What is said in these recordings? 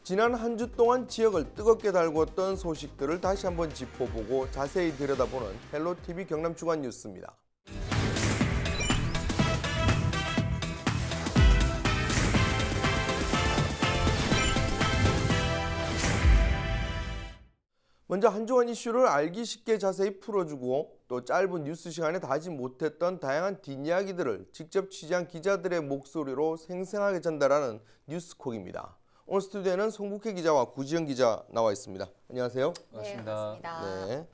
지난 한 주 동안 지역을 뜨겁게 달궜던 소식들을 다시 한번 짚어보고 자세히 들여다보는 헬로티비 경남 주간 뉴스입니다. 먼저 한 주간 이슈를 알기 쉽게 자세히 풀어주고 또 짧은 뉴스 시간에 다 하지 못했던 다양한 뒷이야기들을 직접 취재한 기자들의 목소리로 생생하게 전달하는 뉴스콕입니다. 오늘 스튜디오에는 송국혜 기자와 구지영 기자 나와 있습니다. 안녕하세요. 네, 반갑습니다. 네.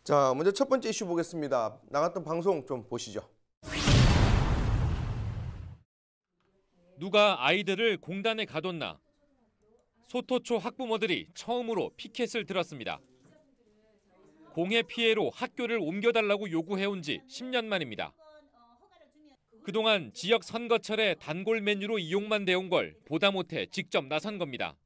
자, 먼저 첫 번째 이슈 보겠습니다. 나갔던 방송 좀 보시죠. 누가 아이들을 공단에 가뒀나? 소토초 학부모들이 처음으로 피켓을 들었습니다. 공해 피해로 학교를 옮겨달라고 요구해온 지 10년 만입니다. 그동안 지역 선거철에 단골 메뉴로 이용만 돼온 걸 보다 못해 직접 나선 겁니다.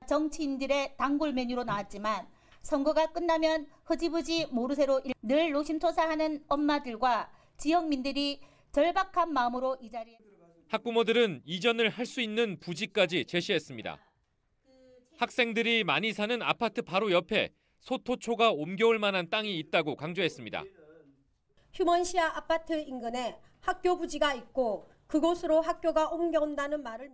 정치인들의 단골 메뉴로 나왔지만 선거가 끝나면 흐지부지 모르쇠로 늘 노심초사하는 엄마들과 지역민들이 절박한 마음으로 이 자리에 학부모들은 이전을 할 수 있는 부지까지 제시했습니다. 학생들이 많이 사는 아파트 바로 옆에 소토초가 옮겨올 만한 땅이 있다고 강조했습니다. 휴먼시아 아파트 인근에 학교 부지가 있고 그곳으로 학교가 옮겨온다는 말을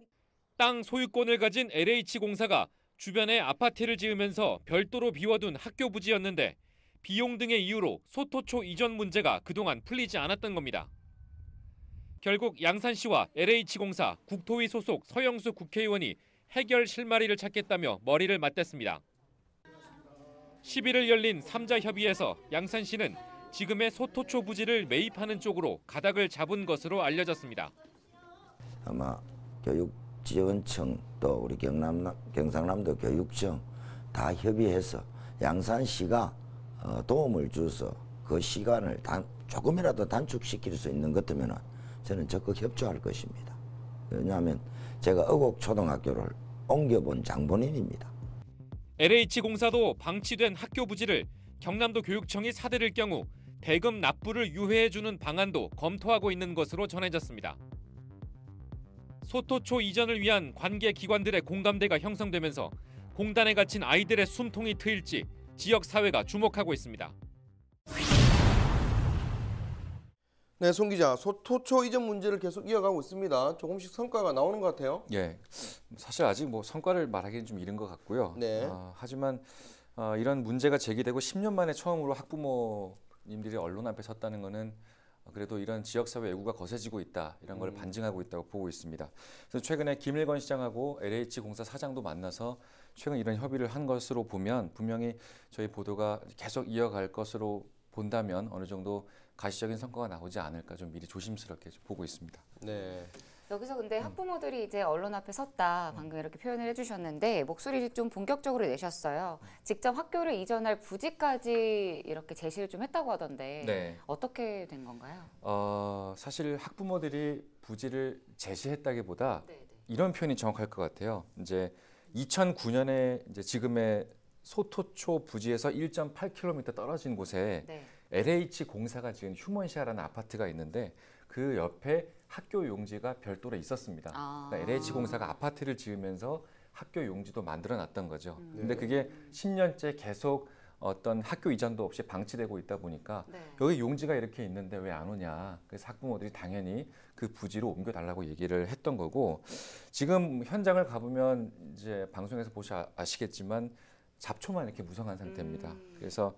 땅 소유권을 가진 LH공사가 주변에 아파트를 지으면서 별도로 비워둔 학교 부지였는데 비용 등의 이유로 소토초 이전 문제가 그동안 풀리지 않았던 겁니다. 결국 양산시와 LH공사, 국토위 소속 서영수 국회의원이 해결 실마리를 찾겠다며 머리를 맞댔습니다. 11일 열린 3자 협의에서 양산시는 지금의 소토초 부지를 매입하는 쪽으로 가닥을 잡은 것으로 알려졌습니다. 아마 교육지원청 또 우리 경상남도 교육청 다 협의해서 양산시가 도움을 줘서 그 시간을 조금이라도 단축시킬 수 있는 것 같으면 저는 적극 협조할 것입니다. 왜냐하면 제가 어곡초등학교를 옮겨본 장본인입니다. LH공사도 방치된 학교 부지를 경남도 교육청이 사들일 경우 대금 납부를 유예해주는 방안도 검토하고 있는 것으로 전해졌습니다. 소토초 이전을 위한 관계 기관들의 공감대가 형성되면서 공단에 갇힌 아이들의 숨통이 트일지 지역 사회가 주목하고 있습니다. 네, 송 기자, 소토초 이전 문제를 계속 이어가고 있습니다. 조금씩 성과가 나오는 것 같아요. 예, 사실 아직 성과를 말하기는 좀 이른 것 같고요. 네. 하지만 이런 문제가 제기되고 10년 만에 처음으로 학부모님들이 언론 앞에 섰다는 것은 그래도 이런 지역사회 애구가 거세지고 있다, 이런 걸 반증하고 있다고 보고 있습니다. 그래서 최근에 김일건 시장하고 LH공사 사장도 만나서 최근 이런 협의를 한 것으로 보면 분명히 저희 보도가 계속 이어갈 것으로 본다면 어느 정도 가시적인 성과가 나오지 않을까 좀 미리 조심스럽게 좀 보고 있습니다. 네. 여기서 근데 학부모들이 이제 언론 앞에 섰다, 방금 이렇게 표현을 해주셨는데 목소리를 좀 본격적으로 내셨어요. 직접 학교를 이전할 부지까지 이렇게 제시를 좀 했다고 하던데 네. 어떻게 된 건가요? 사실 학부모들이 부지를 제시했다기보다 네네. 이런 표현이 정확할 것 같아요. 이제 2009년에 이제 지금의 소토초 부지에서 1.8km 떨어진 곳에 네. LH공사가 지은 휴먼시아라는 아파트가 있는데 그 옆에 학교 용지가 별도로 있었습니다. 그러니까 LH공사가 아파트를 지으면서 학교 용지도 만들어놨던 거죠. 근데 그게 10년째 계속 어떤 학교 이전도 없이 방치되고 있다 보니까 네. 여기 용지가 이렇게 있는데 왜 안 오냐. 그래서 학부모들이 당연히 그 부지로 옮겨달라고 얘기를 했던 거고, 지금 현장을 가보면 이제 방송에서 아시겠지만 잡초만 이렇게 무성한 상태입니다. 그래서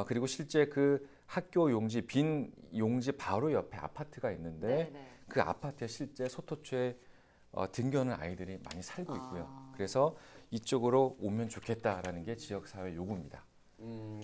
그리고 실제 그 학교 용지, 빈 용지 바로 옆에 아파트가 있는데 네네. 그 아파트에 실제 소토초에 등교하는 아이들이 많이 살고 있고요. 그래서 이쪽으로 오면 좋겠다라는 게 지역사회 요구입니다.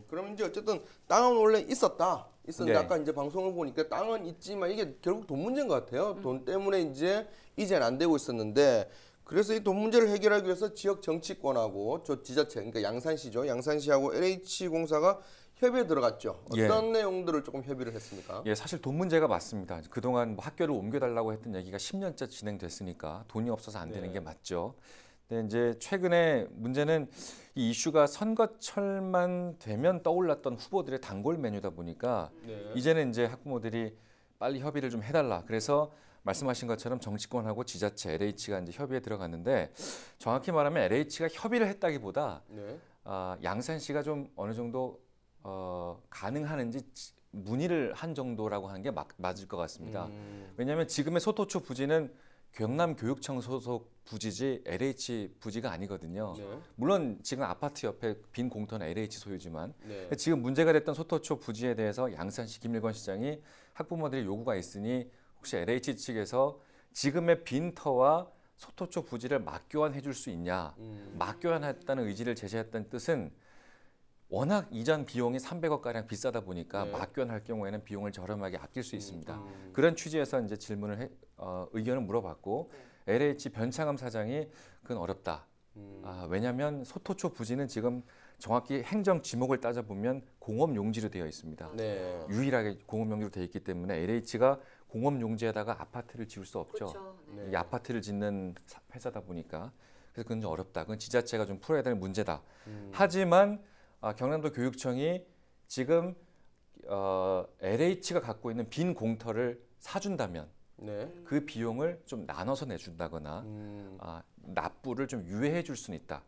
그러면 이제 어쨌든 땅은 원래 있었는데 네. 아까 이제 방송을 보니까 땅은 있지만 이게 결국 돈 문제인 것 같아요. 돈 때문에 이제는 안 되고 있었는데, 그래서 이 돈 문제를 해결하기 위해서 지역 정치권하고 저 지자체, 그러니까 양산시죠. 양산시하고 LH공사가 협의에 들어갔죠. 어떤 내용들을 조금 협의를 했습니까? 예, 사실 돈 문제가 맞습니다. 그동안 학교를 옮겨달라고 했던 얘기가 10년째 진행됐으니까 돈이 없어서 안 되는 게 맞죠. 근데 이제 최근에 문제는 이 이슈가 선거철만 되면 떠올랐던 후보들의 단골 메뉴다 보니까 이제는 이제 학부모들이 빨리 협의를 좀 해달라. 그래서 말씀하신 것처럼 정치권하고 지자체, LH가 이제 협의에 들어갔는데 정확히 말하면 LH가 협의를 했다기보다 네. 양산시가 좀 어느 정도 가능하는지 문의를 한 정도라고 하는 게 맞을 것 같습니다. 왜냐하면 지금의 소토초 부지는 경남교육청 소속 부지지 LH 부지가 아니거든요. 네. 물론 지금 아파트 옆에 빈 공터는 LH 소유지만 네. 지금 문제가 됐던 소토초 부지에 대해서 양산시 김일권 시장이 학부모들의 요구가 있으니 혹시 LH 측에서 지금의 빈 터와 소토초 부지를 맞교환해 줄 수 있냐. 맞교환했다는 의지를 제시했다는 뜻은 워낙 이전 비용이 300억가량 비싸다 보니까 네. 맞교환할 경우에는 비용을 저렴하게 아낄 수 있습니다. 그런 취지에서 이제 의견을 물어봤고 LH 변창흠 사장이 그건 어렵다. 왜냐하면 소토초 부지는 지금 정확히 행정 지목을 따져보면 공업용지로 되어 있습니다. 네. 유일하게 공업용지로 되어 있기 때문에 LH가 공업용지에다가 아파트를 지을 수 없죠. 그렇죠. 네. 이 아파트를 짓는 회사다 보니까 그래서 그건 좀 어렵다. 그건 지자체가 좀 풀어야 될 문제다. 하지만 경남도 교육청이 지금 LH가 갖고 있는 빈 공터를 사준다면 네. 그 비용을 좀 나눠서 내준다거나 납부를 좀 유예해 줄 수는 있다.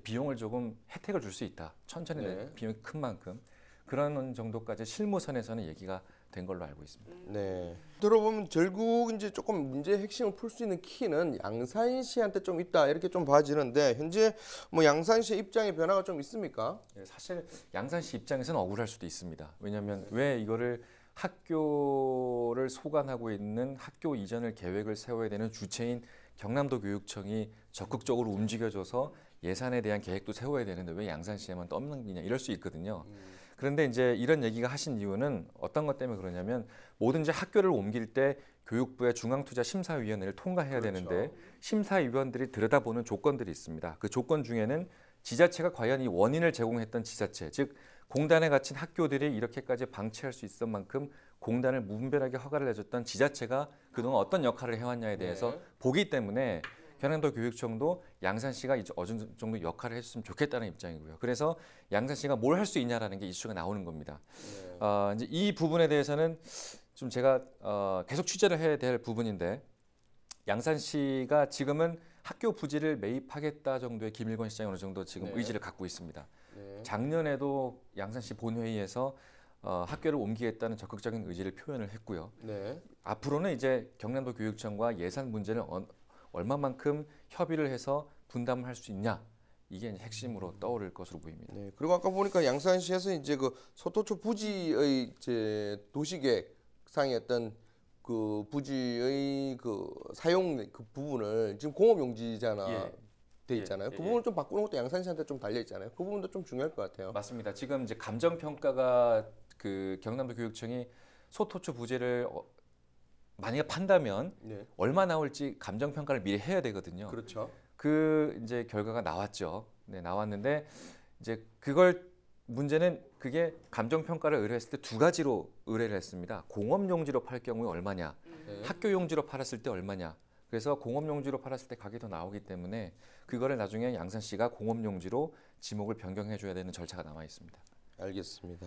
비용을 조금 혜택을 줄 수 있다. 천천히 네. 비용이 큰 만큼 그런 정도까지 실무선에서는 얘기가 된 걸로 알고 있습니다. 네. 들어보면 결국 이제 조금 문제의 핵심을 풀 수 있는 키는 양산시한테 좀 있다 이렇게 좀 봐지는데 현재 뭐 양산시 입장의 변화가 좀 있습니까? 사실 양산시 입장에서는 억울할 수도 있습니다. 왜냐하면 왜 이거를 학교를 소관하고 있는 학교 이전을 계획을 세워야 되는 주체인 경남도 교육청이 적극적으로 움직여줘서 예산에 대한 계획도 세워야 되는데 왜 양산시에만 떠넘기냐 이럴 수 있거든요. 그런데 이제 이런 얘기가 하신 이유는 어떤 것 때문에 그러냐면 뭐든지 학교를 옮길 때 교육부의 중앙투자심사위원회를 통과해야 그렇죠. 되는데 심사위원들이 들여다보는 조건들이 있습니다. 그 조건 중에는 지자체가 과연 이 원인을 제공했던 지자체, 즉 공단에 갇힌 학교들이 이렇게까지 방치할 수 있을 만큼 공단을 무분별하게 허가를 내줬던 지자체가 그동안 어떤 역할을 해왔냐에 대해서 네. 보기 때문에 경남도 교육청도 양산시가 어느 정도 역할을 해줬으면 좋겠다는 입장이고요. 그래서 양산시가 뭘 할 수 있냐라는 게 이슈가 나오는 겁니다. 네. 이제 이 부분에 대해서는 좀 제가 계속 취재를 해야 될 부분인데 양산시가 지금은 학교 부지를 매입하겠다 정도의 김일권 시장이 어느 정도 지금 네. 의지를 갖고 있습니다. 네. 작년에도 양산시 본회의에서 학교를 옮기겠다는 적극적인 의지를 표현을 했고요. 네. 앞으로는 이제 경남도 교육청과 예산 문제를 얼마만큼 협의를 해서 분담을 할 수 있냐 이게 이제 핵심으로 떠오를 것으로 보입니다. 네. 그리고 아까 보니까 양산시에서 이제 그 소토초 부지의 이제 도시계획상의 어떤 그 부지의 그 사용 그 부분을 지금 공업용지잖아 돼 있잖아요. 그 부분을 좀 바꾸는 것도 양산시한테 좀 달려 있잖아요. 그 부분도 좀 중요할 것 같아요. 맞습니다. 지금 이제 감정평가가 그 경남도 교육청이 소토초 부지를 만약에 판다면 네. 얼마 나올지 감정평가를 미리 해야 되거든요. 그렇죠. 그 이제 결과가 나왔죠. 네, 나왔는데 이제 그걸 문제는 그게 감정평가를 의뢰했을 때 두 가지로 의뢰를 했습니다. 공업용지로 팔 경우에 얼마냐, 네. 학교용지로 팔았을 때 얼마냐. 그래서 공업용지로 팔았을 때 가격이 더 나오기 때문에 그거를 나중에 양산시가 공업용지로 지목을 변경해줘야 되는 절차가 남아 있습니다. 알겠습니다.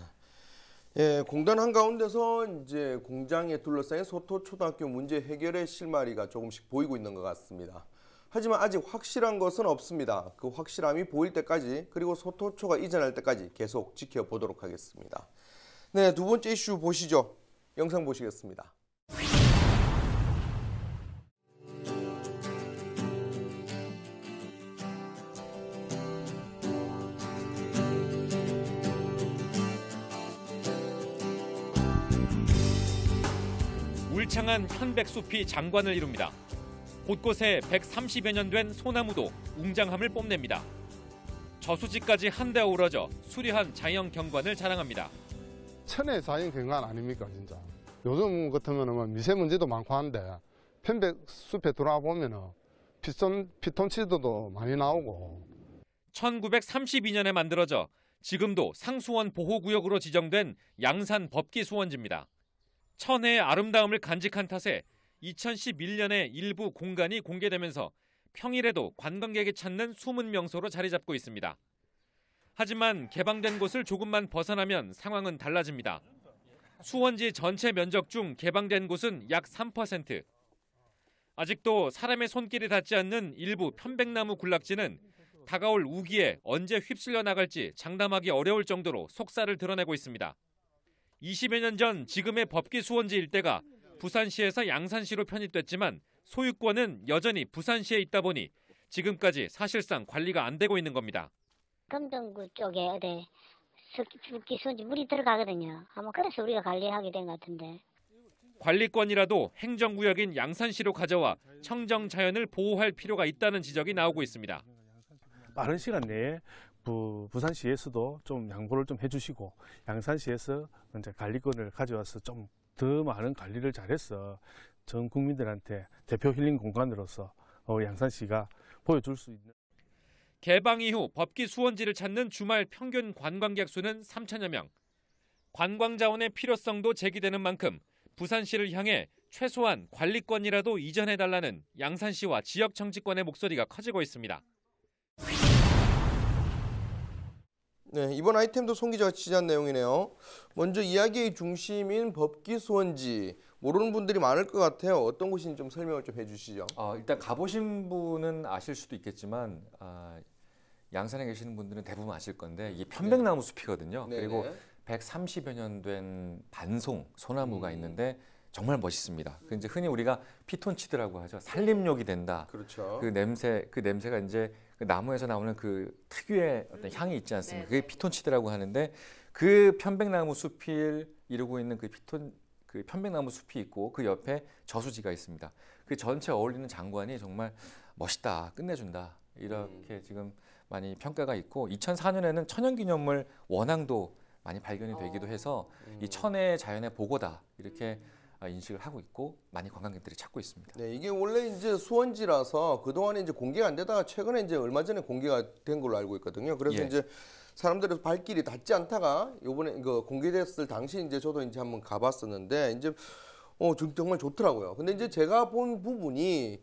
예, 공단 한가운데서 이제 공장에 둘러싸인 소토초등학교 문제 해결의 실마리가 조금씩 보이고 있는 것 같습니다. 하지만 아직 확실한 것은 없습니다. 그 확실함이 보일 때까지 그리고 소토초가 이전할 때까지 계속 지켜보도록 하겠습니다. 네, 두 번째 이슈 보시죠. 영상 보시겠습니다. 울창한 현백숲이 장관을 이룹니다. 곳곳에 130여 년 된 소나무도 웅장함을 뽐냅니다. 저수지까지 한데 어우러져 수려한 자연 경관을 자랑합니다. 천혜 자연 경관 아닙니까 진짜. 요즘 같으면 미세먼지도 많고 한데 편백숲에 들어와 보면 피톤치드도 많이 나오고. 1932년에 만들어져 지금도 상수원 보호구역으로 지정된 양산 법기수원지입니다. 천혜의 아름다움을 간직한 탓에 2011년에 일부 공간이 공개되면서 평일에도 관광객이 찾는 숨은 명소로 자리 잡고 있습니다. 하지만 개방된 곳을 조금만 벗어나면 상황은 달라집니다. 수원지 전체 면적 중 개방된 곳은 약 3%, 아직도 사람의 손길이 닿지 않는 일부 편백나무 군락지는 다가올 우기에 언제 휩쓸려 나갈지 장담하기 어려울 정도로 속살을 드러내고 있습니다. 20여 년 전 지금의 법기 수원지 일대가 부산시에서 양산시로 편입됐지만 소유권은 여전히 부산시에 있다 보니 지금까지 사실상 관리가 안 되고 있는 겁니다. 금동구 쪽에 어디 습기 수원지 물이 들어가거든요. 아마 그래서 우리가 관리하게 된 것 같은데. 관리권이라도 행정구역인 양산시로 가져와 청정 자연을 보호할 필요가 있다는 지적이 나오고 있습니다. 빠른 시간 내에 부산시에서도 좀 양보를 좀 해주시고 양산시에서 이제 관리권을 가져와서 좀 더 많은 관리를 잘해서 전 국민들한테 대표 힐링 공간으로서 양산시가 보여줄 수 있는. 개방 이후 법기 수원지를 찾는 주말 평균 관광객 수는 3천여 명. 관광 자원의 필요성도 제기되는 만큼 부산시를 향해 최소한 관리권이라도 이전해달라는 양산시와 지역 정치권의 목소리가 커지고 있습니다. 네, 이번 아이템도 송 기자가 취재한 내용이네요. 먼저 이야기의 중심인 법기 수원지 모르는 분들이 많을 것 같아요. 어떤 곳인지 좀 설명을 좀 해주시죠. 일단 가보신 분은 아실 수도 있겠지만 양산에 계시는 분들은 대부분 아실 건데 이게 편백나무 숲이거든요. 네네. 그리고 130여 년 된 반송 소나무가 있는데 정말 멋있습니다. 그 이제 흔히 우리가 피톤치드라고 하죠. 산림욕이 된다. 그렇죠. 그 냄새가 이제 그 나무에서 나오는 그 특유의 어떤 향이 있지 않습니까? 그게 피톤치드라고 하는데 그 편백나무 숲을 이루고 있는 그 편백나무 숲이 있고 그 옆에 저수지가 있습니다. 그 전체 어울리는 장관이 정말 멋있다, 끝내준다 이렇게 지금 많이 평가가 있고 2004년에는 천연기념물 원앙도 많이 발견이 되기도 해서 이 천혜의 자연의 보고다 이렇게 인식을 하고 있고 많이 관광객들이 찾고 있습니다. 네, 이게 원래 이제 수원지라서 그동안에 이제 공개가 안 되다가 최근에 이제 얼마 전에 공개가 된 걸로 알고 있거든요. 그래서 예. 이제 사람들의 발길이 닿지 않다가 요번에 이거 공개됐을 당시 이제 저도 이제 한번 가봤었는데 이제 정말 좋더라고요. 근데 이제 제가 본 부분이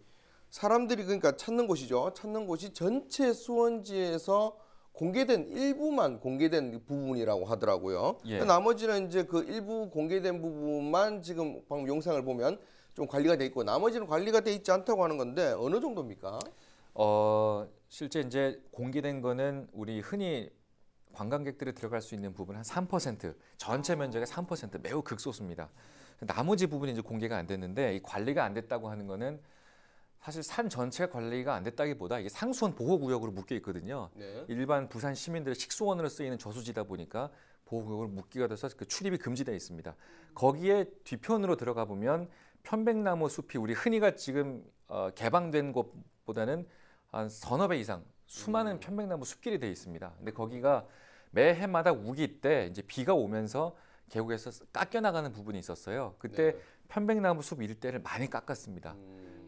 사람들이 그러니까 찾는 곳이죠. 찾는 곳이 전체 수원지에서 공개된 일부만 공개된 부분이라고 하더라고요. 예. 나머지는 이제 그 일부 공개된 부분만 지금 방금 영상을 보면 좀 관리가 돼 있고 나머지는 관리가 돼 있지 않다고 하는 건데 어느 정도입니까? 실제 이제 공개된 거는 우리 흔히 관광객들이 들어갈 수 있는 부분 한 3%, 전체 면적의 3% 매우 극소수입니다. 나머지 부분이 이제 공개가 안 됐는데 이 관리가 안 됐다고 하는 거는 사실 산 전체 관리가 안 됐다기보다 이게 상수원 보호구역으로 묶여 있거든요. 네. 일반 부산 시민들의 식수원으로 쓰이는 저수지다 보니까 보호구역으로 묶기가 돼서 그 출입이 금지되어 있습니다. 거기에 뒤편으로 들어가 보면 편백나무 숲이 우리 흔히가 지금 개방된 곳보다는 한 서너 배 이상 수많은 편백나무 숲길이 되어 있습니다. 근데 거기가 매해마다 우기 때 이제 비가 오면서 계곡에서 깎여 나가는 부분이 있었어요. 그때 네. 편백나무 숲 일대를 많이 깎았습니다.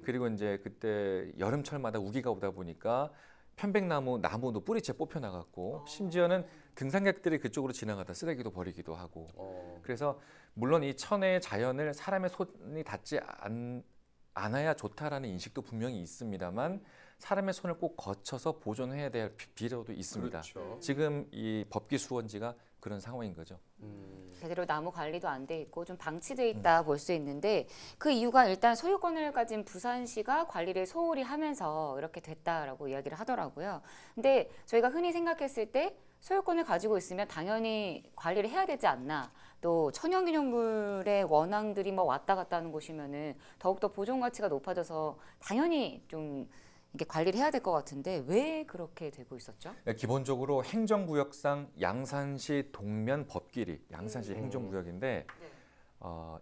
그리고 이제 그때 여름철마다 우기가 오다 보니까 나무도 뿌리채 뽑혀 나갔고 심지어는 등산객들이 그쪽으로 지나가다 쓰레기도 버리기도 하고 그래서 물론 이 천혜의 자연을 사람의 손이 닿지 않아야 좋다라는 인식도 분명히 있습니다만 사람의 손을 꼭 거쳐서 보존해야 될 필요도 있습니다. 그렇죠. 지금 이 법기 수원지가 그런 상황인 거죠. 제대로 나무 관리도 안 돼 있고 좀 방치돼 있다 볼 수 있는데 그 이유가 일단 소유권을 가진 부산시가 관리를 소홀히 하면서 이렇게 됐다라고 이야기를 하더라고요. 근데 저희가 흔히 생각했을 때 소유권을 가지고 있으면 당연히 관리를 해야 되지 않나. 또 천연기념물의 원앙들이 뭐 왔다 갔다 하는 곳이면은 더욱더 보존 가치가 높아져서 당연히 좀 이게 관리를 해야 될 것 같은데 왜 그렇게 되고 있었죠? 기본적으로 행정구역상 양산시 동면 법길이 양산시 행정구역인데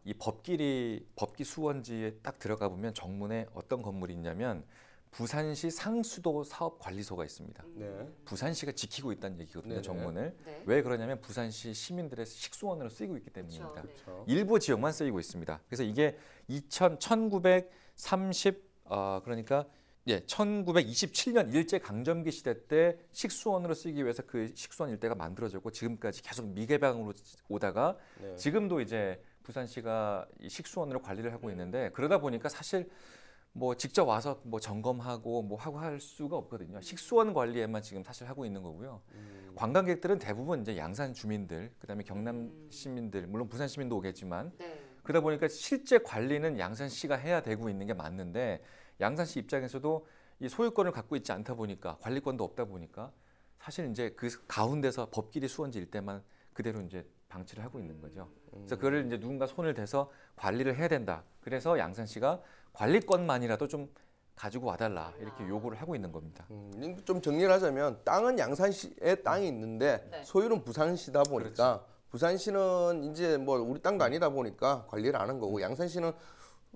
이 법기 수원지에 딱 들어가 보면 정문에 어떤 건물이 있냐면 부산시 상수도 사업관리소가 있습니다. 네. 부산시가 지키고 있다는 얘기거든요. 네네. 정문을. 네. 왜 그러냐면 부산시 시민들의 식수원으로 쓰이고 있기 때문입니다. 그렇죠. 일부 지역만 쓰이고 있습니다. 그래서 이게 1927년 일제강점기 시대 때 식수원으로 쓰기 위해서 그 식수원 일대가 만들어졌고 지금까지 계속 미개방으로 오다가 네. 지금도 이제 부산시가 이 식수원으로 관리를 하고 있는데 그러다 보니까 사실 뭐 직접 와서 뭐 점검하고 뭐 하고 할 수가 없거든요. 식수원 관리에만 지금 사실 하고 있는 거고요. 관광객들은 대부분 이제 양산 주민들, 그다음에 경남 시민들, 물론 부산 시민도 오겠지만 네. 그러다 보니까 실제 관리는 양산시가 해야 되고 있는 게 맞는데 양산시 입장에서도 이 소유권을 갖고 있지 않다 보니까 관리권도 없다 보니까 사실 이제 그 가운데서 법끼리 수원지일 때만 그대로 이제 방치를 하고 있는 거죠. 그래서 그거를 이제 누군가 손을 대서 관리를 해야 된다. 그래서 양산시가 관리권만이라도 좀 가지고 와달라 이렇게 요구를 하고 있는 겁니다. 좀 정리를 하자면 땅은 양산시에 땅이 있는데 네. 소유는 부산시다 보니까 그렇죠. 부산시는 이제 뭐 우리 땅도 아니다 보니까 관리를 안 하는 거고 양산시는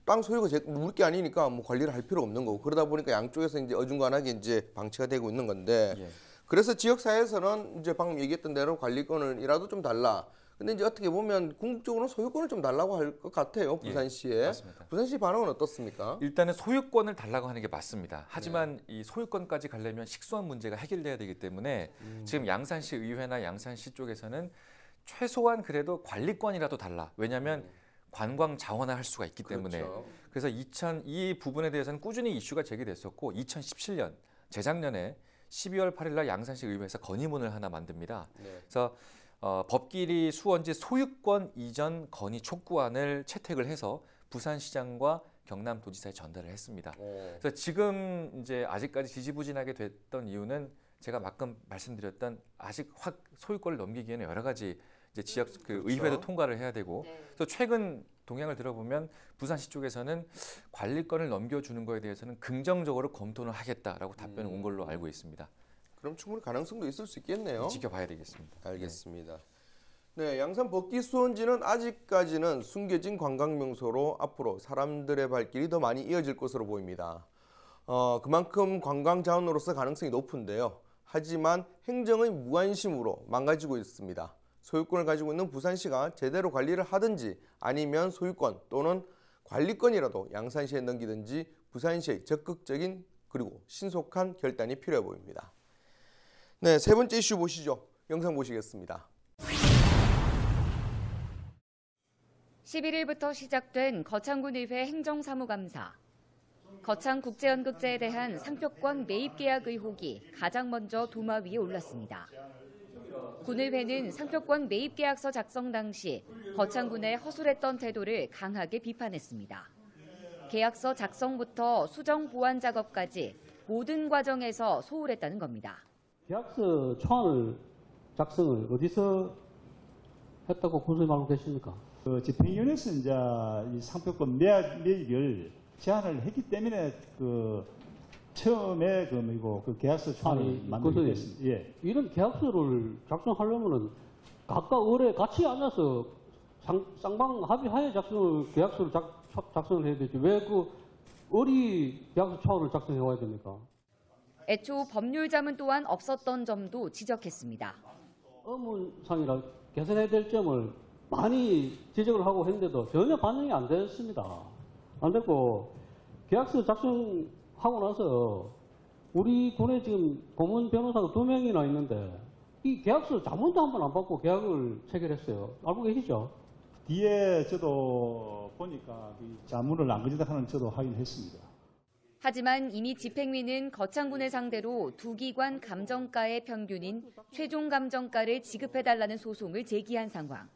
땅 소유가 우리 게 아니니까 뭐 관리를 할 필요 없는 거고 그러다 보니까 양쪽에서 이제 어중간하게 이제 방치가 되고 있는 건데 예. 그래서 지역사회에서는 이제 방금 얘기했던 대로 관리권을이라도 좀 달라. 근데 이제 어떻게 보면 궁극적으로는 소유권을 좀 달라고 할 것 같아요. 부산시에. 예, 맞습니다. 부산시 반응은 어떻습니까? 일단은 소유권을 달라고 하는 게 맞습니다. 하지만 이 소유권까지 가려면 식수원 문제가 해결돼야 되기 때문에 지금 양산시 의회나 양산시 쪽에서는 최소한 그래도 관리권이라도 달라. 왜냐하면 관광 자원화할 수가 있기 때문에. 그렇죠. 그래서 이 부분에 대해서는 꾸준히 이슈가 제기됐었고 2017년 재작년에 12월 8일 날 양산시 의회에서 건의문을 하나 만듭니다. 네. 그래서 법끼리 수원지 소유권 이전 건의 촉구안을 채택을 해서 부산시장과 경남도지사에 전달을 했습니다. 그래서 지금 이제 아직까지 지지부진하게 됐던 이유는 제가 방금 말씀드렸던 아직 확 소유권을 넘기기에는 여러 가지 이제 지역 그 그렇죠. 의회도 통과를 해야 되고 네. 또 최근 동향을 들어보면 부산시 쪽에서는 관리권을 넘겨주는 거에 대해서는 긍정적으로 검토를 하겠다라고 답변이 온 걸로 알고 있습니다. 그럼 충분히 가능성도 있을 수 있겠네요. 지켜봐야 되겠습니다. 알겠습니다. 네, 양산 법기 수원지는 아직까지는 숨겨진 관광 명소로 앞으로 사람들의 발길이 더 많이 이어질 것으로 보입니다. 그만큼 관광 자원으로서 가능성이 높은데요. 하지만 행정의 무관심으로 망가지고 있습니다. 소유권을 가지고 있는 부산시가 제대로 관리를 하든지 아니면 소유권 또는 관리권이라도 양산시에 넘기든지 부산시의 적극적인 그리고 신속한 결단이 필요해 보입니다. 네, 세 번째 이슈 보시죠. 영상 보시겠습니다. 11일부터 시작된 거창군의회 행정사무감사. 거창국제연극제에 대한 상표권 매입 계약 의혹이 가장 먼저 도마 위에 올랐습니다. 군의회는 상표권 매입 계약서 작성 당시 거창군의 허술했던 태도를 강하게 비판했습니다. 계약서 작성부터 수정 보완 작업까지 모든 과정에서 소홀했다는 겁니다. 계약서 초안을 작성을 어디서 했다고 군수님 알고 계십니까? 집행위원회에서 이제 이 상표권 매입을 제안을 했기 때문에 처음에 그 계약서 초안을 만들게 됐습니다. 예. 이런 계약서를 작성하려면은 각각 의뢰 같이 앉아서 쌍방 합의하에 계약서를 작성을 해야 되지. 왜 어리 계약서 초안을 작성해 와야 됩니까? 애초 법률 자문 또한 없었던 점도 지적했습니다. 업무상이라 개선해야 될 점을 많이 지적을 하고 했는데도 전혀 반영이 안 됐습니다. 안 됐고 계약서 작성하고 나서 우리 군에 지금 고문 변호사가 2명이나 있는데 이 계약서 자문도 한 번 안 받고 계약을 체결했어요. 알고 계시죠? 뒤에 저도 보니까 자문을 안 그리다 하는 저도 확인했습니다. 하지만 이미 집행위는 거창군을 상대로 두 기관 감정가의 평균인 최종 감정가를 지급해달라는 소송을 제기한 상황.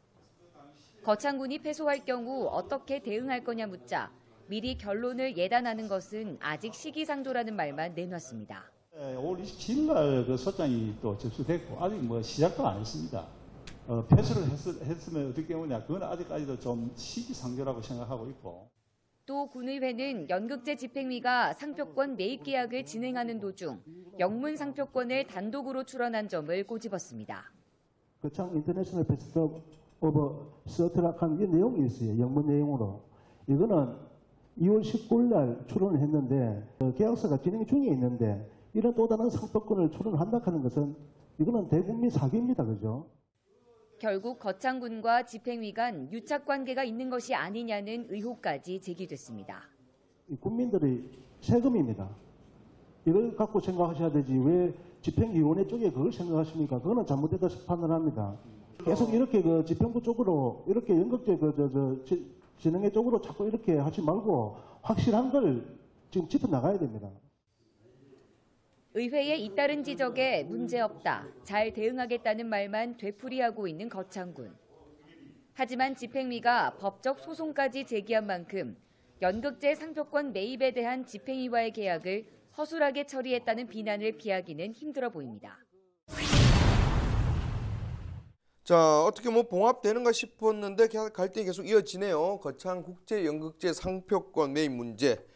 거창군이 패소할 경우 어떻게 대응할 거냐 묻자 미리 결론을 예단하는 것은 아직 시기상조라는 말만 내놨습니다. 5월 27일 날 그 소장이 또 접수됐고 아직 시작도 안 했습니다. 패소를 했으면 어떻게 보냐 그건 아직까지도 좀 시기상조라고 생각하고 있고. 또 군의회는 연극제 집행위가 상표권 매입 계약을 진행하는 도중 영문 상표권을 단독으로 출원한 점을 꼬집었습니다. 거창 인터내셔널 페스티벌 오브 서트락한 이 내용이 있어요. 영문 내용으로. 이거는 2월 19일 날 출원을 했는데 계약서가 진행 중에 있는데 이런 또 다른 상표권을 출원한다 하는 것은 이거는 대국민 사기입니다. 그죠? 결국 거창군과 집행위 간 유착 관계가 있는 것이 아니냐는 의혹까지 제기됐습니다. 국민들의 세금입니다. 이걸 갖고 생각하셔야 되지 왜 집행위원회 쪽에 그걸 생각하십니까? 그거는 잘못됐다 판단합니다. 계속 이렇게 집행부 쪽으로 이렇게 연극제 진흥회 쪽으로 자꾸 이렇게 하지 말고 확실한 걸 지금 짚어 나가야 됩니다. 의회의 잇따른 지적에 문제없다, 잘 대응하겠다는 말만 되풀이하고 있는 거창군. 하지만 집행위가 법적 소송까지 제기한 만큼 연극제 상표권 매입에 대한 집행위와의 계약을 허술하게 처리했다는 비난을 피하기는 힘들어 보입니다. 자, 어떻게 뭐 봉합되는가 싶었는데 갈등이 계속 이어지네요. 거창국제연극제 상표권 매입 문제.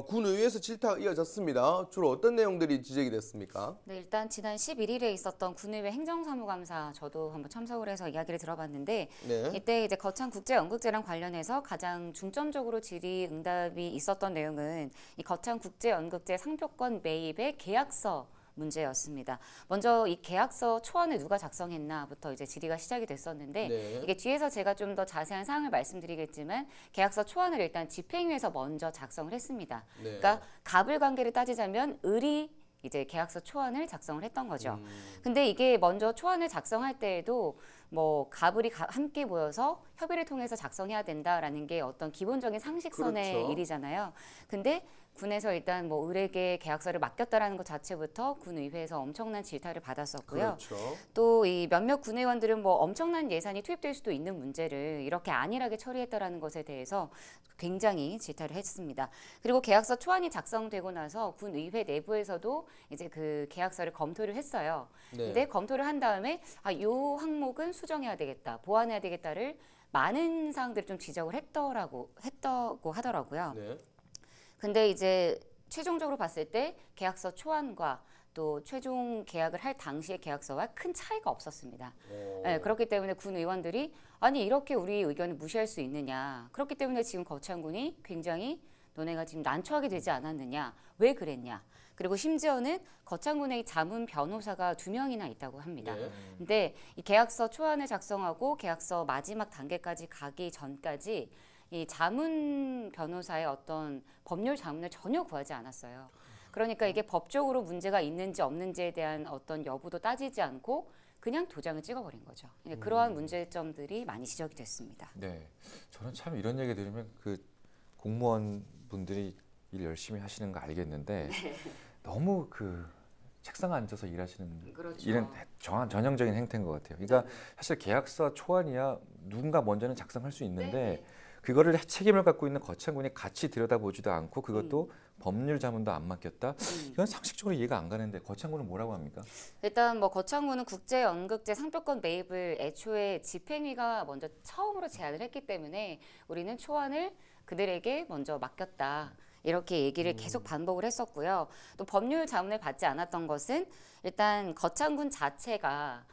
군의회에서 질타가 이어졌습니다. 주로 어떤 내용들이 지적이 됐습니까? 네, 일단 지난 11일에 있었던 군의회 행정사무감사 저도 한번 참석을 해서 이야기를 들어봤는데 네. 이때 이제 거창국제연극제랑 관련해서 가장 중점적으로 질의응답이 있었던 내용은 이 거창국제연극제 상표권 매입의 계약서 문제였습니다. 먼저 이 계약서 초안을 누가 작성했나부터 이제 질의가 시작이 됐었는데 네. 이게 뒤에서 제가 좀 더 자세한 사항을 말씀드리겠지만 계약서 초안을 일단 집행위에서 먼저 작성을 했습니다. 네. 그러니까 갑을 관계를 따지자면 을이 이제 계약서 초안을 작성을 했던 거죠. 근데 이게 먼저 초안을 작성할 때에도 뭐 갑을이 함께 모여서 협의를 통해서 작성해야 된다라는 게 어떤 기본적인 상식선의 그렇죠. 일이잖아요. 근데 군에서 일단 뭐 을에게 계약서를 맡겼다라는 것 자체부터 군의회에서 엄청난 질타를 받았었고요. 그렇죠. 또 이 몇몇 군의원들은 뭐 엄청난 예산이 투입될 수도 있는 문제를 이렇게 안일하게 처리했다라는 것에 대해서 굉장히 질타를 했습니다. 그리고 계약서 초안이 작성되고 나서 군의회 내부에서도 이제 그 계약서를 검토를 했어요. 네. 근데 검토를 한 다음에 요 항목은 수정해야 되겠다, 보완해야 되겠다를 많은 사항들을 좀 지적을 했다고 하더라고요. 네. 근데 이제 최종적으로 봤을 때 계약서 초안과 또 최종 계약을 할 당시의 계약서와 큰 차이가 없었습니다. 네, 그렇기 때문에 군 의원들이 아니 이렇게 우리 의견을 무시할 수 있느냐. 그렇기 때문에 지금 거창군이 굉장히 너네가 지금 난처하게 되지 않았느냐. 왜 그랬냐. 그리고 심지어는 거창군의 자문 변호사가 2명이나 있다고 합니다. 네. 근데 이 계약서 초안을 작성하고 계약서 마지막 단계까지 가기 전까지 이 자문 변호사의 어떤 법률 자문을 전혀 구하지 않았어요. 그러니까 이게 법적으로 문제가 있는지 없는지에 대한 어떤 여부도 따지지 않고 그냥 도장을 찍어버린 거죠. 그러한 문제점들이 많이 지적이 됐습니다. 네, 저는 참 이런 얘기 들으면 그 공무원 분들이 일 열심히 하시는 거 알겠는데 너무 그 책상 앉아서 일하시는 그렇죠. 이런 전형적인 행태인 것 같아요. 그러니까 사실 계약서 초안이야 누군가 먼저는 작성할 수 있는데 그거를 책임을 갖고 있는 거창군이 같이 들여다보지도 않고 그것도 법률 자문도 안 맡겼다. 이건 상식적으로 이해가 안 가는데 거창군은 뭐라고 합니까? 일단 뭐 거창군은 국제연극제 상표권 매입을 애초에 집행위가 먼저 처음으로 제안을 했기 때문에 우리는 초안을 그들에게 먼저 맡겼다. 이렇게 얘기를 계속 반복을 했었고요. 또 법률 자문을 받지 않았던 것은 일단 거창군 자체가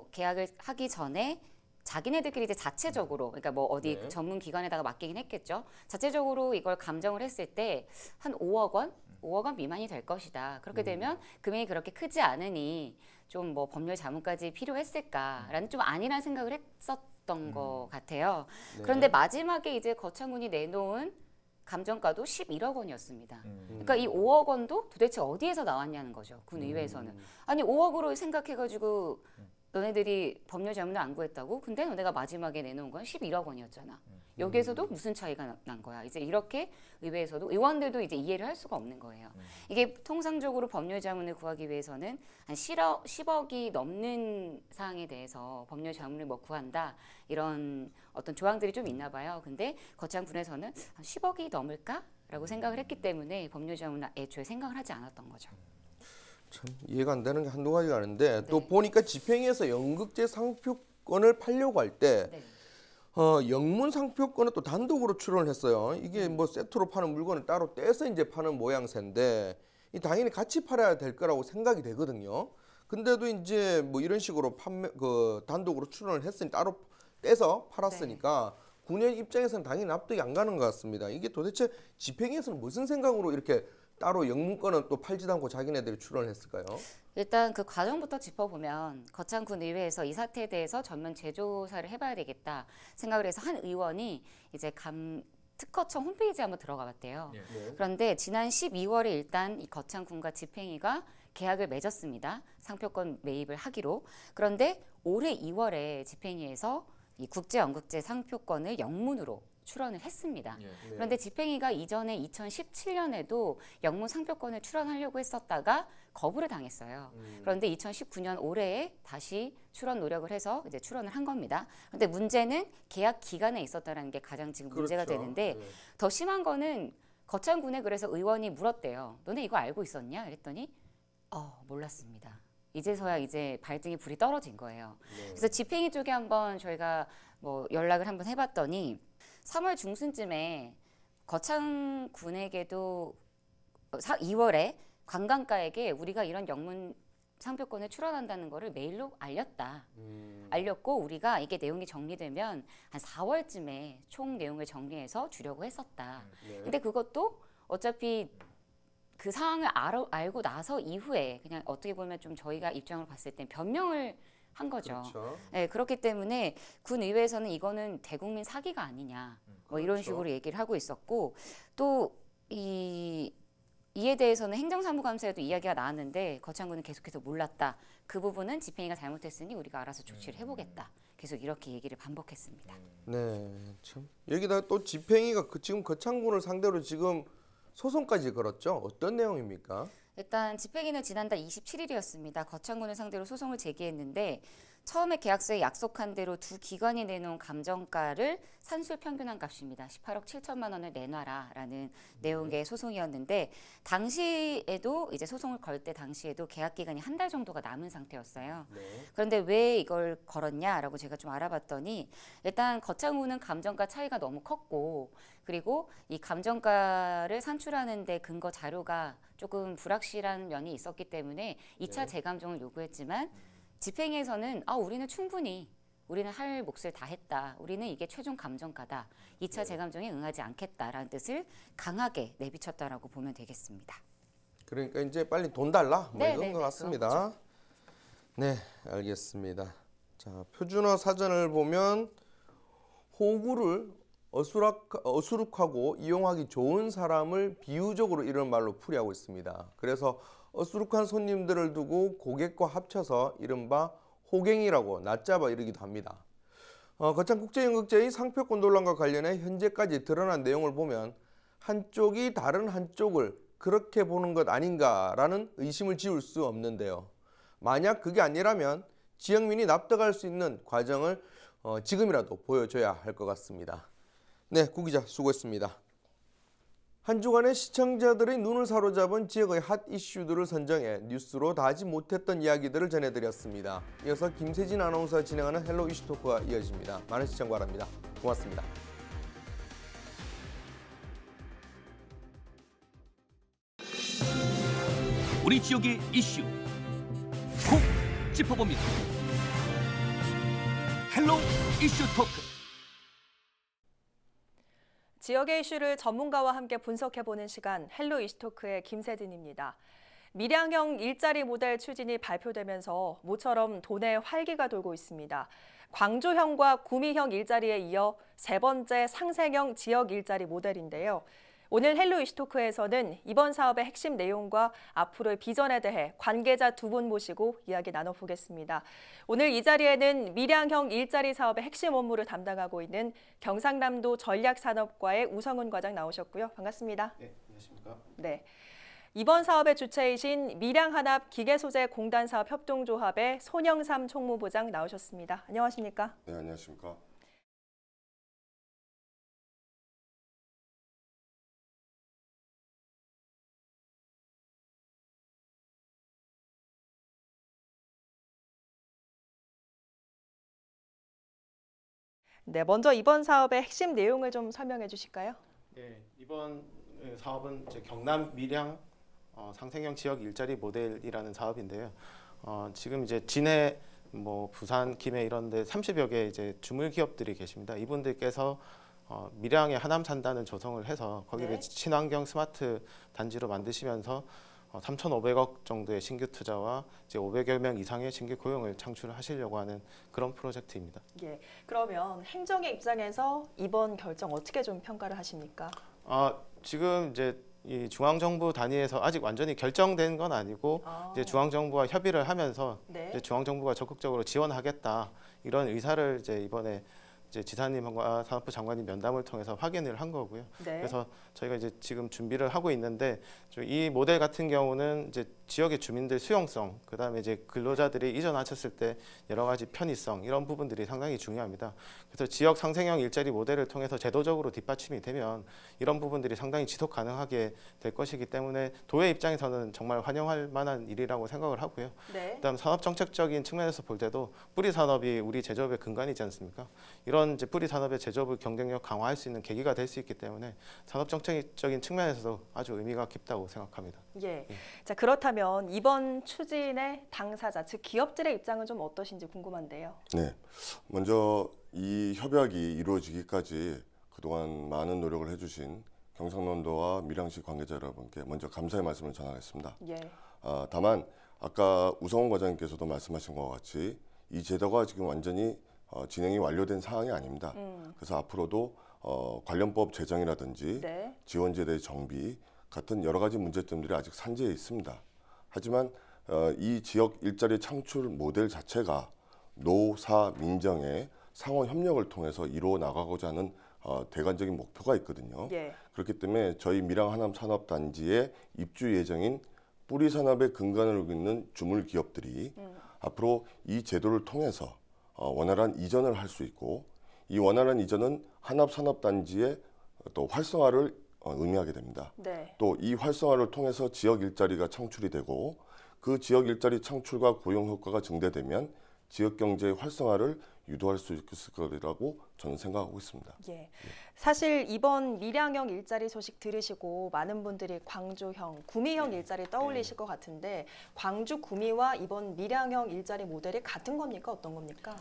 계약을 하기 전에 자기네들끼리 이제 자체적으로, 그러니까 뭐 어디 전문 기관에다가 맡기긴 했겠죠. 자체적으로 이걸 감정을 했을 때 한 5억 원 미만이 될 것이다. 그렇게 되면 금액이 그렇게 크지 않으니 좀 뭐 법률 자문까지 필요했을까라는 좀 안일한 생각을 했었던 것 같아요. 네. 그런데 마지막에 이제 거창군이 내놓은 감정가도 11억 원이었습니다. 그러니까 이 5억 원도 도대체 어디에서 나왔냐는 거죠. 군의회에서는. 아니 5억으로 생각해가지고 너네들이 법률 자문을 안 구했다고? 근데 너네가 마지막에 내놓은 건 11억 원이었잖아. 여기에서도 무슨 차이가 난 거야? 이제 이렇게 의회에서도 의원들도 이제 이해를 할 수가 없는 거예요. 이게 통상적으로 법률 자문을 구하기 위해서는 한 10억이 넘는 사항에 대해서 법률 자문을 뭐 구한다 이런 어떤 조항들이 좀 있나 봐요. 근데 거창군에서는 한 10억이 넘을까라고 생각을 했기 때문에 법률 자문을 애초에 생각을 하지 않았던 거죠. 참 이해가 안 되는 게 한두 가지가 아닌데 또 보니까 집행위에서 연극제 상표권을 팔려고 할 때 영문 상표권은 또 단독으로 출원을 했어요. 이게 뭐 세트로 파는 물건을 따로 떼서 이제 파는 모양새인데 당연히 같이 팔아야 될 거라고 생각이 되거든요. 근데도 이제 뭐 이런 식으로 단독으로 출원을 했으니 따로 떼서 팔았으니까 군의 입장에서는 당연히 납득이 안 가는 것 같습니다. 이게 도대체 집행위에서는 무슨 생각으로 이렇게 따로 영문권은 또 팔지도 않고 자기네들이 출원을 했을까요? 일단 그 과정부터 짚어보면 거창군 의회에서 이 사태에 대해서 전면 재조사를 해봐야 되겠다 생각을 해서 한 의원이 이제 특허청 홈페이지에 한번 들어가 봤대요. 그런데 지난 12월에 일단 이 거창군과 집행위가 계약을 맺었습니다. 상표권 매입을 하기로. 그런데 올해 2월에 집행위에서 이 국제연극제 상표권을 영문으로 출원을 했습니다. 네. 그런데 집행위가 이전에 2017년에도 영문 상표권을 출원하려고 했었다가 거부를 당했어요. 그런데 2019년 올해에 다시 출원 노력을 해서 이제 출원을 한 겁니다. 그런데 문제는 계약 기간에 있었다는 게 가장 지금 문제가 그렇죠. 되는데 네. 더 심한 거는 거창군에 그래서 의원이 물었대요. 너네 이거 알고 있었냐? 그랬더니 몰랐습니다. 이제서야 이제 발등에 불이 떨어진 거예요. 그래서 집행위 쪽에 한번 저희가 뭐 연락을 한번 해봤더니 3월 중순쯤에 거창군에게도 2월에 관광가에게 우리가 이런 영문 상표권을 출원한다는 거를 메일로 알렸다. 알렸고 우리가 이게 내용이 정리되면 한 4월쯤에 총 내용을 정리해서 주려고 했었다. 근데 그것도 어차피 그 상황을 알고 나서 이후에 그냥 어떻게 보면 좀 저희가 입장을 봤을 땐 변명을 한 거죠. 그렇죠. 네, 그렇기 때문에 군의회에서는 이거는 대국민 사기가 아니냐 뭐 이런 식으로 얘기를 하고 있었고 또 이에 대해서는 행정사무감사에도 이야기가 나왔는데 거창군은 계속해서 몰랐다. 그 부분은 집행위가 잘못했으니 우리가 알아서 조치를 해보겠다. 계속 이렇게 얘기를 반복했습니다. 네, 참 여기다 또 집행위가 지금 거창군을 상대로 지금 소송까지 걸었죠. 어떤 내용입니까? 일단 집행위는 지난달 27일이었습니다. 거창군을 상대로 소송을 제기했는데 처음에 계약서에 약속한 대로 두 기관이 내놓은 감정가를 산술 평균한 값입니다. 18억 7천만 원을 내놔라라는 내용의 소송이었는데 당시에도 이제 소송을 걸 때 당시에도 계약 기간이 한 달 정도가 남은 상태였어요. 그런데 왜 이걸 걸었냐라고 제가 좀 알아봤더니 일단 거창군은 감정가 차이가 너무 컸고 그리고 이 감정가를 산출하는 데 근거 자료가 조금 불확실한 면이 있었기 때문에 2차 재감정을 요구했지만 집행위에서는 우리는 충분히 우리는 할 몫을 다 했다. 우리는 이게 최종 감정가다. 2차 재감정에 응하지 않겠다라는 뜻을 강하게 내비쳤다라고 보면 되겠습니다. 그러니까 이제 빨리 돈 달라 뭐 이런 것 같습니다. 그렇죠. 네, 알겠습니다. 자, 표준어 사전을 보면 호구를 어수룩하고 이용하기 좋은 사람을 비유적으로 이런 말로 풀이하고 있습니다. 그래서 어수룩한 손님들을 두고 고객과 합쳐서 이른바 호갱이라고 낮잡아 이르기도 합니다. 거창국제연극제의 상표권 논란과 관련해 현재까지 드러난 내용을 보면 한쪽이 다른 한쪽을 그렇게 보는 것 아닌가라는 의심을 지울 수 없는데요. 만약 그게 아니라면 지역민이 납득할 수 있는 과정을 지금이라도 보여줘야 할 것 같습니다. 네, 구 기자 수고했습니다. 한 주간의 시청자들의 눈을 사로잡은 지역의 핫 이슈들을 선정해 뉴스로 다 하지 못했던 이야기들을 전해드렸습니다. 이어서 김세진 아나운서가 진행하는 헬로 이슈 토크가 이어집니다. 많은 시청 바랍니다. 고맙습니다. 우리 지역의 이슈 콕 짚어봅니다. 헬로 이슈 토크. 지역의 이슈를 전문가와 함께 분석해보는 시간 헬로 이슈토크의 김세진입니다. 밀양형 일자리 모델 추진이 발표되면서 모처럼 도내 활기가 돌고 있습니다. 광주형과 구미형 일자리에 이어 세 번째 상생형 지역 일자리 모델인데요. 오늘 헬로 이슈토크에서는 이번 사업의 핵심 내용과 앞으로의 비전에 대해 관계자 두 분 모시고 이야기 나눠보겠습니다. 오늘 이 자리에는 밀양형 일자리 사업의 핵심 업무를 담당하고 있는 경상남도 전략산업과의 우성훈 과장 나오셨고요. 반갑습니다. 네, 안녕하십니까. 네. 이번 사업의 주체이신 밀양한합 기계소재공단사업협동조합의 손영삼 총무부장 나오셨습니다. 안녕하십니까? 네, 안녕하십니까. 네, 먼저 이번 사업의 핵심 내용을 좀 설명해 주실까요? 네, 이번 사업은 이제 경남 밀양 상생형 지역 일자리 모델이라는 사업인데요. 지금 이제 진해, 부산, 김해 이런데 30여 개 이제 주물 기업들이 계십니다. 이분들께서 밀양에 하남 산단을 조성을 해서 거기를 친환경 스마트 단지로 만드시면서 3,500억 정도의 신규 투자와 이제 500여 명 이상의 신규 고용을 창출하시려고 하는 그런 프로젝트입니다. 예, 그러면 행정의 입장에서 이번 결정 어떻게 좀 평가를 하십니까? 지금 이제 이 중앙정부 단위에서 아직 완전히 결정된 건 아니고 이제 중앙정부와 협의를 하면서 이제 중앙정부가 적극적으로 지원하겠다 이런 의사를 이제 이번에 이제 지사님과 산업부 장관님 면담을 통해서 확인을 한 거고요. 네. 그래서 저희가 이제 지금 준비를 하고 있는데 이 모델 같은 경우는 이제 지역의 주민들 수용성, 그다음에 이제 근로자들이 이전하셨을 때 여러 가지 편의성 이런 부분들이 상당히 중요합니다. 그래서 지역 상생형 일자리 모델을 통해서 제도적으로 뒷받침이 되면 이런 부분들이 상당히 지속 가능하게 될 것이기 때문에 도의 입장에서는 정말 환영할 만한 일이라고 생각을 하고요. 네. 그다음 산업 정책적인 측면에서 볼 때도 뿌리 산업이 우리 제조업의 근간이지 않습니까? 이런 이제 뿌리 산업의 제조업의 경쟁력 강화할 수 있는 계기가 될 수 있기 때문에 산업 정책적인 측면에서도 아주 의미가 깊다고 생각합니다. 예. 자, 그렇다면 이번 추진의 당사자, 즉 기업들의 입장은 좀 어떠신지 궁금한데요. 네, 먼저 이 협약이 이루어지기까지 그동안 많은 노력을 해주신 경상남도와 밀양시 관계자 여러분께 먼저 감사의 말씀을 전하겠습니다. 예. 다만 아까 우성원 과장님께서도 말씀하신 것과 같이 이 제도가 지금 완전히 진행이 완료된 상황이 아닙니다. 그래서 앞으로도 관련법 제정이라든지 네. 지원제도의 정비 같은 여러 가지 문제점들이 아직 산재해 있습니다. 하지만 이 지역 일자리 창출 모델 자체가 노사 민정의 상호 협력을 통해서 이루어 나가고자 하는 대관적인 목표가 있거든요. 예. 그렇기 때문에 저희 밀양 하남 산업단지의 입주 예정인 뿌리 산업의 근간을 이루고 있는 주물 기업들이 앞으로 이 제도를 통해서 원활한 이전을 할 수 있고 이 원활한 이전은 하남 산업단지의 또 활성화를 의미하게 됩니다. 네. 또 이 활성화를 통해서 지역 일자리가 창출이 되고 그 지역 일자리 창출과 고용 효과가 증대되면 지역 경제의 활성화를 유도할 수 있을 거라고 저는 생각하고 있습니다. 예. 사실 이번 밀양형 일자리 소식 들으시고 많은 분들이 광주형, 구미형 일자리 떠올리실 것 같은데 광주 구미와 이번 밀양형 일자리 모델이 같은 겁니까? 어떤 겁니까?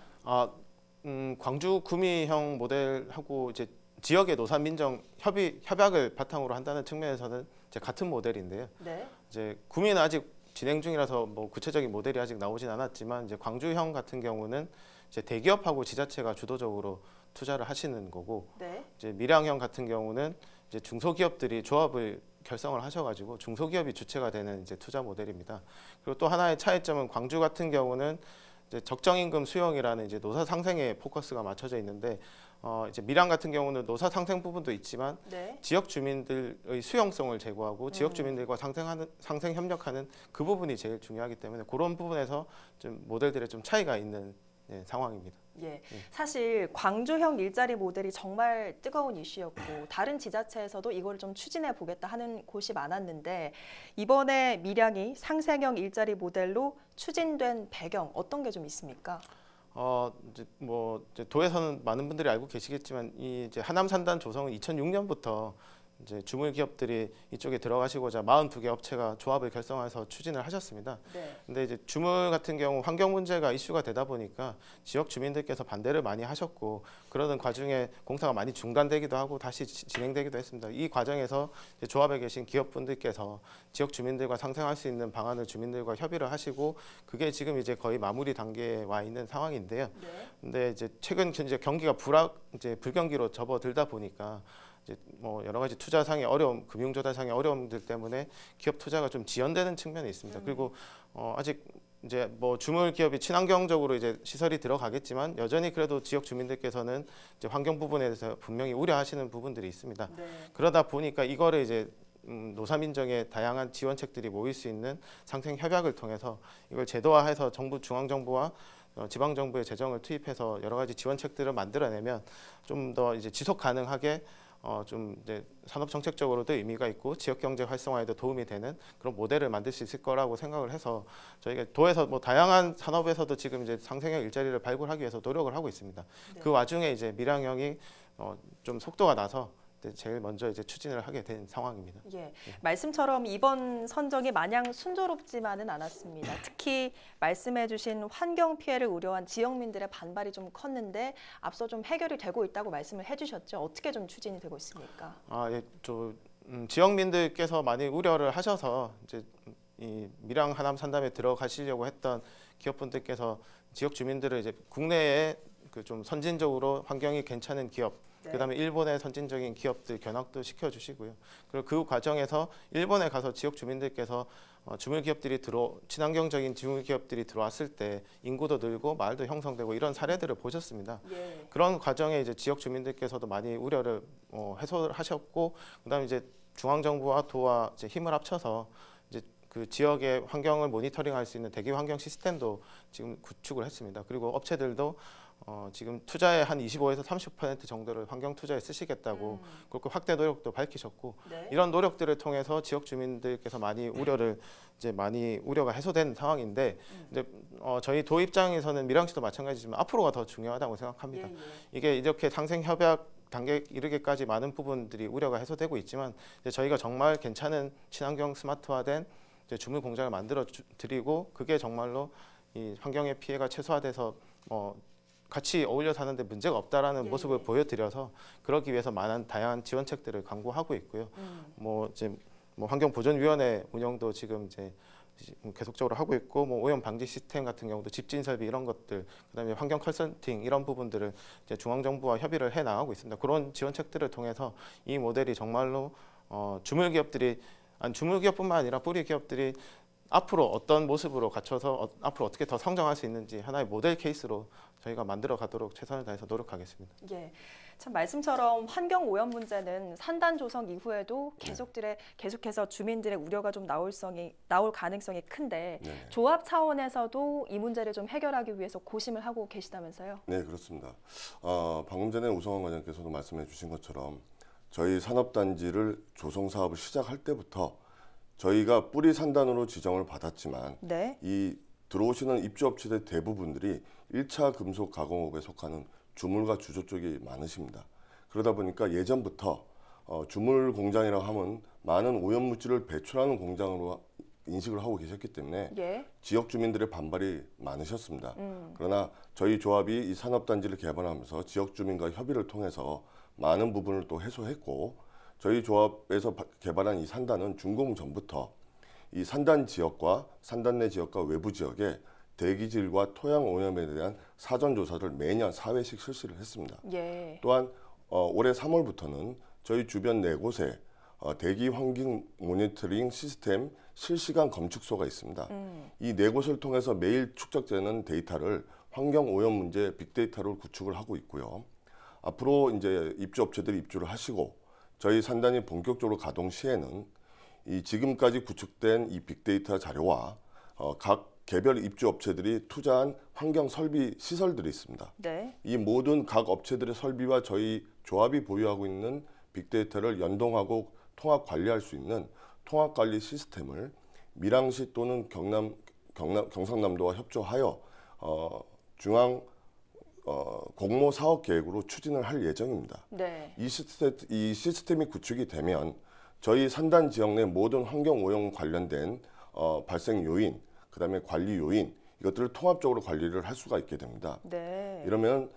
광주 구미형 모델하고 이제 지역의 노사 민정 협약을 바탕으로 한다는 측면에서는 이제 같은 모델인데요. 네. 이제 구미는 아직 진행 중이라서 뭐 구체적인 모델이 아직 나오진 않았지만 이제 광주형 같은 경우는 이제 대기업하고 지자체가 주도적으로 투자를 하시는 거고, 네. 이제 밀양형 같은 경우는 이제 중소기업들이 조합을 결성을 하셔가지고 중소기업이 주체가 되는 이제 투자 모델입니다. 그리고 또 하나의 차이점은 광주 같은 경우는 이제 적정임금 수용이라는 이제 노사 상생에 포커스가 맞춰져 있는데 이제 밀양 같은 경우는 노사 상생 부분도 있지만 네. 지역 주민들의 수용성을 제고하고 지역 주민들과 상생 협력하는 그 부분이 제일 중요하기 때문에 그런 부분에서 좀 모델들의 좀 차이가 있는 상황입니다. 예, 사실 광주형 일자리 모델이 정말 뜨거운 이슈였고 다른 지자체에서도 이걸 좀 추진해 보겠다 하는 곳이 많았는데 이번에 밀양이 상생형 일자리 모델로 추진된 배경 어떤 게 좀 있습니까? 이제 도에서는 많은 분들이 알고 계시겠지만 이 이제 하남 산단 조성은 2006년부터 이제 주물 기업들이 이쪽에 들어가시고자 42개 업체가 조합을 결성해서 추진을 하셨습니다. 네. 근데 이제 주물 같은 경우 환경 문제가 이슈가 되다 보니까 지역 주민들께서 반대를 많이 하셨고 그러던 과정에 공사가 많이 중단되기도 하고 다시 진행되기도 했습니다. 이 과정에서 이제 조합에 계신 기업분들께서 지역 주민들과 상생할 수 있는 방안을 주민들과 협의를 하시고 그게 지금 이제 거의 마무리 단계에 와 있는 상황인데요. 네. 근데 이제 최근 이제 경기가 불경기로 접어들다 보니까 이제 뭐 여러 가지 투자상의 어려움, 금융조달상의 어려움들 때문에 기업 투자가 좀 지연되는 측면이 있습니다. 그리고 아직 이제 뭐 주물 기업이 친환경적으로 이제 시설이 들어가겠지만 여전히 그래도 지역 주민들께서는 이제 환경 부분에 대해서 분명히 우려하시는 부분들이 있습니다. 네. 그러다 보니까 이거를 이제 노사민정의 다양한 지원책들이 모일 수 있는 상생 협약을 통해서 이걸 제도화해서 정부 중앙정부와 지방정부의 재정을 투입해서 여러 가지 지원책들을 만들어내면 좀 더 이제 지속 가능하게 좀 이제 산업 정책적으로도 의미가 있고 지역 경제 활성화에도 도움이 되는 그런 모델을 만들 수 있을 거라고 생각을 해서 저희가 도에서 뭐 다양한 산업에서도 지금 이제 상생형 일자리를 발굴하기 위해서 노력을 하고 있습니다. 네. 그 와중에 이제 밀양형이 좀 속도가 나서 제일 먼저 이제 추진을 하게 된 상황입니다. 예, 말씀처럼 이번 선정이 마냥 순조롭지만은 않았습니다. 특히 말씀해주신 환경 피해를 우려한 지역민들의 반발이 좀 컸는데 앞서 좀 해결이 되고 있다고 말씀을 해주셨죠. 어떻게 좀 추진이 되고 있습니까? 지역민들께서 많이 우려를 하셔서 이제 이 밀양 하남 산담에 들어가시려고 했던 기업분들께서 지역 주민들을 이제 국내에 그 좀 선진적으로 환경이 괜찮은 기업. 네. 그다음에 일본의 선진적인 기업들 견학도 시켜주시고요. 그리고 그 과정에서 일본에 가서 지역 주민들께서 주물 기업들이 친환경적인 주물 기업들이 들어왔을 때 인구도 늘고 마을도 형성되고 이런 사례들을 보셨습니다. 예. 그런 과정에 이제 지역 주민들께서도 많이 우려를 해소를 하셨고, 그다음에 이제 중앙 정부와 도와 이제 힘을 합쳐서 이제 그 지역의 환경을 모니터링할 수 있는 대기 환경 시스템도 지금 구축을 했습니다. 그리고 업체들도 지금 투자의 한 25에서 30% 정도를 환경 투자에 쓰시겠다고 그렇게 확대 노력도 밝히셨고, 네. 이런 노력들을 통해서 지역 주민들께서 많이 우려가 해소된 상황인데, 이제 저희 도 입장에서는 밀양시도 마찬가지지만 앞으로가 더 중요하다고 생각합니다. 이게 이렇게 상생 협약 단계에 이르기까지 많은 부분들이 우려가 해소되고 있지만, 이제 저희가 정말 괜찮은 친환경 스마트화된 이제 주물 공장을 만들어 드리고, 그게 정말로 이 환경의 피해가 최소화돼서 같이 어울려 사는데 문제가 없다라는 모습을 보여드려서, 그러기 위해서 많은 다양한 지원책들을 강구하고 있고요. 환경보전위원회 운영도 지금 이제 계속적으로 하고 있고, 오염 방지 시스템 같은 경우도 집진 설비 이런 것들, 그다음에 환경 컨설팅 이런 부분들을 이제 중앙 정부와 협의를 해 나가고 있습니다. 그런 지원책들을 통해서 이 모델이 정말로 주물 기업뿐만 아니라 뿌리 기업들이 앞으로 어떤 모습으로 갖춰서 앞으로 어떻게 더 성장할 수 있는지 하나의 모델 케이스로 저희가 만들어 가도록 최선을 다해서 노력하겠습니다. 예, 참 말씀처럼 환경 오염 문제는 산단 조성 이후에도 계속해서 주민들의 우려가 좀 나올 가능성이 큰데, 조합 차원에서도 이 문제를 좀 해결하기 위해서 고심을 하고 계시다면서요? 네, 그렇습니다. 방금 전에 우성원 과장께서도 말씀해 주신 것처럼 저희 산업단지를 조성 사업을 시작할 때부터 저희가 뿌리 산단으로 지정을 받았지만, 이 들어오시는 입주업체들 대부분들이 1차 금속 가공업에 속하는 주물과 주조 쪽이 많으십니다. 그러다 보니까 예전부터 주물 공장이라고 하면 많은 오염물질을 배출하는 공장으로 인식을 하고 계셨기 때문에 지역 주민들의 반발이 많으셨습니다. 그러나 저희 조합이 이 산업단지를 개발하면서 지역 주민과 협의를 통해서 많은 부분을 또 해소했고, 저희 조합에서 개발한 이 산단은 준공 전부터 이 산단 지역과 산단 내 지역과 외부 지역에 대기질과 토양 오염에 대한 사전 조사를 매년 4회씩 실시를 했습니다. 또한 올해 3월부터는 저희 주변 4곳에 대기 환경 모니터링 시스템 실시간 검측소가 있습니다. 이 4곳을 통해서 매일 축적되는 데이터를 환경 오염 문제 빅데이터로 구축을 하고 있고요. 앞으로 이제 입주업체들이 입주를 하시고 저희 산단이 본격적으로 가동 시에는 이 지금까지 구축된 이 빅데이터 자료와 각 개별 입주업체들이 투자한 환경 설비 시설들이 있습니다. 이 모든 각 업체들의 설비와 저희 조합이 보유하고 있는 빅데이터를 연동하고 통합 관리할 수 있는 통합 관리 시스템을 밀양시 또는 경상남도와 협조하여 중앙 공모 사업 계획으로 추진을 할 예정입니다. 이 시스템이 구축이 되면 저희 산단 지역 내 모든 환경 오염 관련된 발생 요인, 그다음에 관리 요인 이것들을 통합적으로 관리를 할 수가 있게 됩니다. 이러면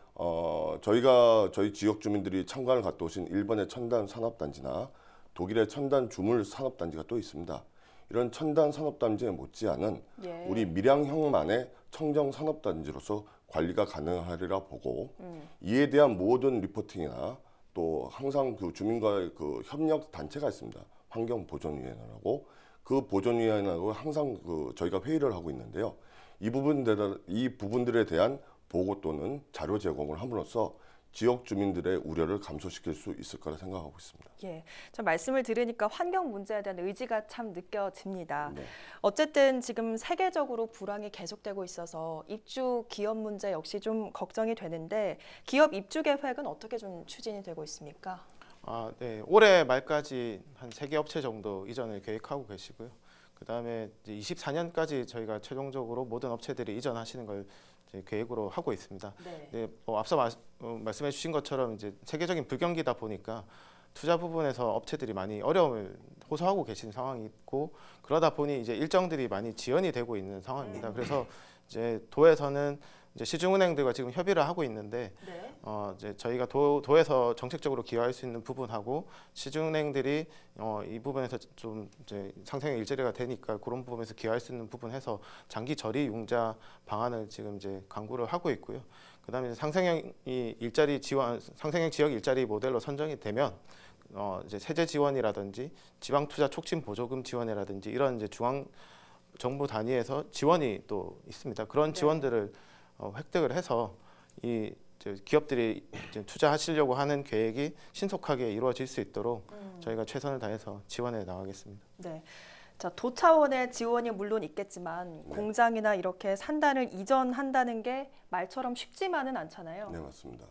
저희 지역 주민들이 참관을 갔다 오신 일본의 첨단 산업단지나 독일의 첨단 주물 산업단지가 또 있습니다. 이런 첨단 산업단지에 못지않은 우리 밀양형만의 청정 산업단지로서 관리가 가능하리라 보고, 이에 대한 모든 리포팅이나 또 항상 그 주민과의 그 협력 단체가 있습니다. 환경보존위원회라고. 그 보존위원회하고 항상 저희가 회의를 하고 있는데요. 이 부분들에 대한 보고 또는 자료 제공을 함으로써 지역 주민들의 우려를 감소시킬 수 있을 거라 생각하고 있습니다. 참 말씀을 들으니까 환경 문제에 대한 의지가 참 느껴집니다. 어쨌든 지금 세계적으로 불황이 계속되고 있어서 입주 기업 문제 역시 좀 걱정이 되는데, 기업 입주 계획은 어떻게 좀 추진이 되고 있습니까? 올해 말까지 한 3개 업체 정도 이전을 계획하고 계시고요. 그다음에 이제 24년까지 저희가 최종적으로 모든 업체들이 이전하시는 걸 계획으로 하고 있습니다. 앞서 말씀해 주신 것처럼 이제 세계적인 불경기다 보니까 투자 부분에서 업체들이 많이 어려움을 호소하고 계신 상황이 있고, 그러다 보니 이제 일정들이 많이 지연이 되고 있는 상황입니다. 그래서 이제 도에서는 이제 시중은행들과 지금 협의를 하고 있는데, 이제 저희가 도에서 정책적으로 기여할 수 있는 부분하고 시중은행들이 이 부분에서 좀 이제 상생의 일자리가 되니까 그런 부분에서 기여할 수 있는 부분 해서 장기 저리 융자 방안을 지금 이제 강구를 하고 있고요. 그다음에 상생형 지역 일자리 모델로 선정이 되면 이제 세제 지원이라든지 지방 투자 촉진 보조금 지원이라든지 이런 이제 중앙 정부 단위에서 지원이 또 있습니다. 그런 지원들을 획득을 해서 이 기업들이 이제 투자하시려고 하는 계획이 신속하게 이루어질 수 있도록 저희가 최선을 다해서 지원해 나가겠습니다. 네. 자, 도 차원의 지원이 물론 있겠지만 공장이나 이렇게 산단을 이전한다는 게 말처럼 쉽지만은 않잖아요. 네, 맞습니다.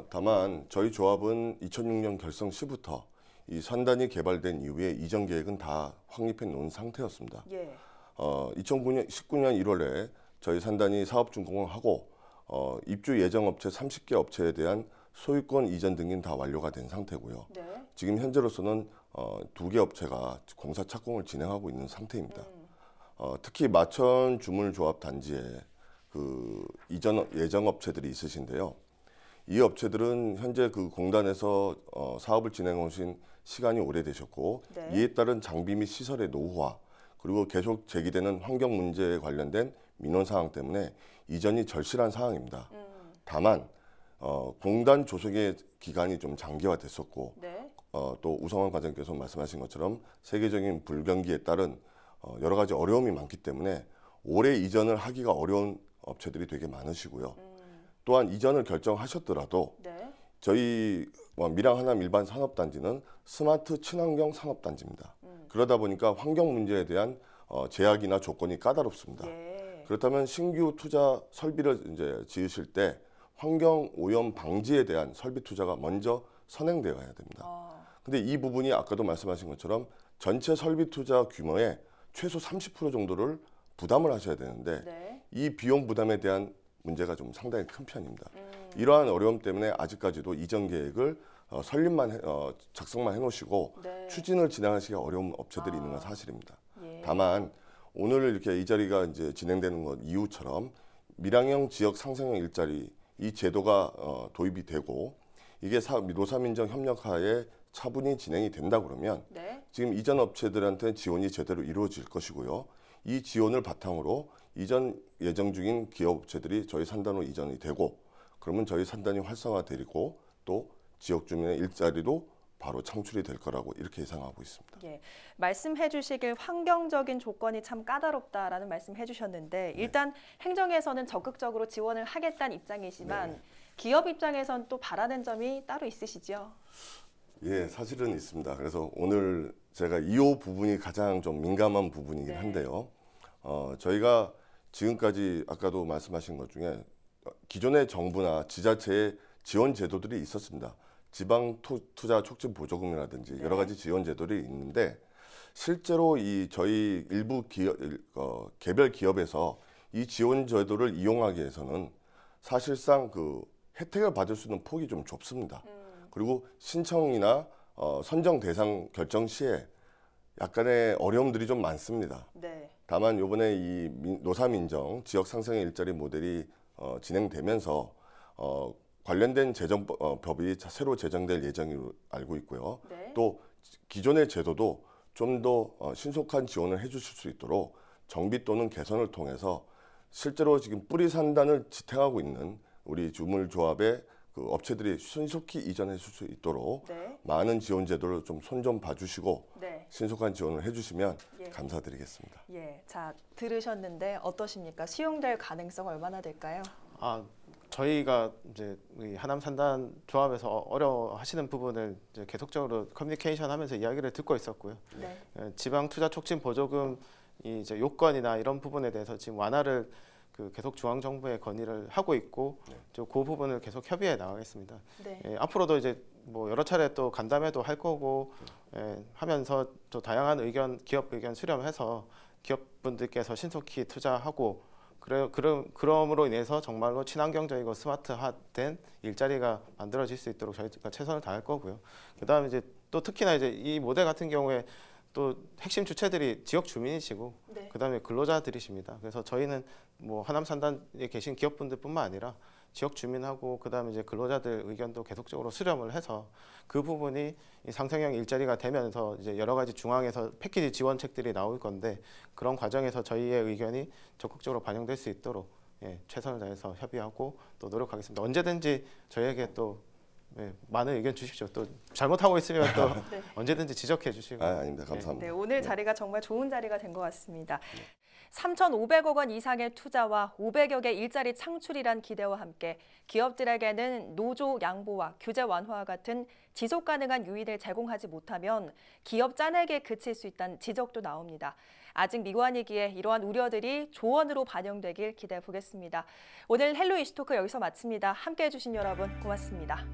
다만 저희 조합은 2006년 결성 시부터 이 산단이 개발된 이후에 이전 계획은 다 확립해 놓은 상태였습니다. 19년 1월에 저희 산단이 사업 준공을 하고 입주 예정 업체 30개 업체에 대한 소유권 이전 등기는 다 완료가 된 상태고요. 지금 현재로서는 2개 업체가 공사 착공을 진행하고 있는 상태입니다. 특히 마천 주물조합 단지에 그 이전 예정 업체들이 있으신데요. 이 업체들은 현재 그 공단에서 사업을 진행해 오신 시간이 오래되셨고 이에 따른 장비 및 시설의 노후화 그리고 계속 제기되는 환경 문제에 관련된 민원 사항 때문에 이전이 절실한 상황입니다. 다만 공단 조성의 기간이 좀 장기화됐었고 또 우성환 과장께서 말씀하신 것처럼 세계적인 불경기에 따른 여러 가지 어려움이 많기 때문에 올해 이전을 하기가 어려운 업체들이 되게 많으시고요. 또한 이전을 결정하셨더라도 저희 밀양 하남 일반 산업단지는 스마트 친환경 산업단지입니다. 그러다 보니까 환경 문제에 대한 제약이나 조건이 까다롭습니다. 그렇다면 신규 투자 설비를 이제 지으실 때 환경 오염 방지에 대한 설비 투자가 먼저 선행되어야 됩니다. 근데 이 부분이 아까도 말씀하신 것처럼 전체 설비 투자 규모의 최소 30% 정도를 부담을 하셔야 되는데 이 비용 부담에 대한 문제가 좀 상당히 큰 편입니다. 이러한 어려움 때문에 아직까지도 이전 계획을 설립만 작성만 해놓으시고 추진을 진행하시기 어려운 업체들이 있는 건 사실입니다. 다만 오늘 이렇게 이 자리가 이제 진행되는 것 이후처럼 밀양형 지역 상생형 일자리 이 제도가 도입이 되고 이게 노사민정 협력하에 차분히 진행이 된다 그러면 지금 이전 업체들한테 지원이 제대로 이루어질 것이고요. 이 지원을 바탕으로 이전 예정 중인 기업 업체들이 저희 산단으로 이전이 되고 그러면 저희 산단이 활성화되고 또 지역 주민의 일자리도 바로 창출이 될 거라고 이렇게 예상하고 있습니다. 말씀해 주시길 환경적인 조건이 참 까다롭다라는 말씀해 주셨는데 일단 행정에서는 적극적으로 지원을 하겠다는 입장이지만 기업 입장에선 또 바라는 점이 따로 있으시죠? 예, 사실은 있습니다. 그래서 오늘 제가 이 부분이 가장 좀 민감한 부분이긴 한데요. 저희가 지금까지 아까도 말씀하신 것 중에 기존의 정부나 지자체의 지원 제도들이 있었습니다. 지방 투자 촉진 보조금이라든지 여러 가지 지원 제도들이 있는데 실제로 이 저희 일부 개별 기업에서 이 지원 제도를 이용하기 위해서는 사실상 그 혜택을 받을 수 있는 폭이 좀 좁습니다. 그리고 신청이나 선정 대상 결정 시에 약간의 어려움들이 좀 많습니다. 다만 이번에 이 노사민정 지역 상생의 일자리 모델이 진행되면서 관련된 재정법이 새로 제정될 예정으로 알고 있고요. 또 기존의 제도도 좀 더 신속한 지원을 해주실 수 있도록 정비 또는 개선을 통해서 실제로 지금 뿌리 산단을 지탱하고 있는 우리 주물조합의 그 업체들이 신속히 이전해 줄 수 있도록 많은 지원 제도를 좀 손 좀 봐주시고 신속한 지원을 해주시면 감사드리겠습니다. 자 들으셨는데 어떠십니까? 수용될 가능성 얼마나 될까요? 저희가 이제 하남 산단 조합에서 어려워하시는 부분을 이제 계속적으로 커뮤니케이션하면서 이야기를 듣고 있었고요. 지방 투자 촉진 보조금 이제 요건이나 이런 부분에 대해서 지금 완화를 계속 중앙 정부에 건의를 하고 있고 그 부분을 계속 협의해 나가겠습니다. 앞으로도 이제 뭐 여러 차례 또 간담회도 할 거고 하면서 또 다양한 의견, 기업 의견 수렴해서 기업분들께서 신속히 투자하고 그럼으로 인해서 정말로 친환경적이고 스마트화된 일자리가 만들어질 수 있도록 저희가 최선을 다할 거고요. 그다음에 이제 또 특히나 이제 이 모델 같은 경우에 또 핵심 주체들이 지역 주민이시고 그다음에 근로자들이십니다. 그래서 저희는 뭐 하남 산단에 계신 기업분들뿐만 아니라 지역 주민하고 그다음에 이제 근로자들 의견도 계속적으로 수렴을 해서 그 부분이 이 상생형 일자리가 되면서 이제 여러 가지 중앙에서 패키지 지원책들이 나올 건데 그런 과정에서 저희의 의견이 적극적으로 반영될 수 있도록 최선을 다해서 협의하고 또 노력하겠습니다. 언제든지 저희에게 또 네, 많은 의견 주십시오. 또 잘못하고 있으면 또 네. 언제든지 지적해 주시고. 아닙니다. 감사합니다. 네, 오늘 자리가 정말 좋은 자리가 된 것 같습니다. 3,500억 원 이상의 투자와 500여 개 일자리 창출이란 기대와 함께 기업들에게는 노조 양보와 규제 완화와 같은 지속 가능한 유인을 제공하지 못하면 기업 짜내기에 그칠 수 있다는 지적도 나옵니다. 아직 미완이기에 이러한 우려들이 조언으로 반영되길 기대해 보겠습니다. 오늘 헬로 이슈토크 여기서 마칩니다. 함께해 주신 여러분 고맙습니다.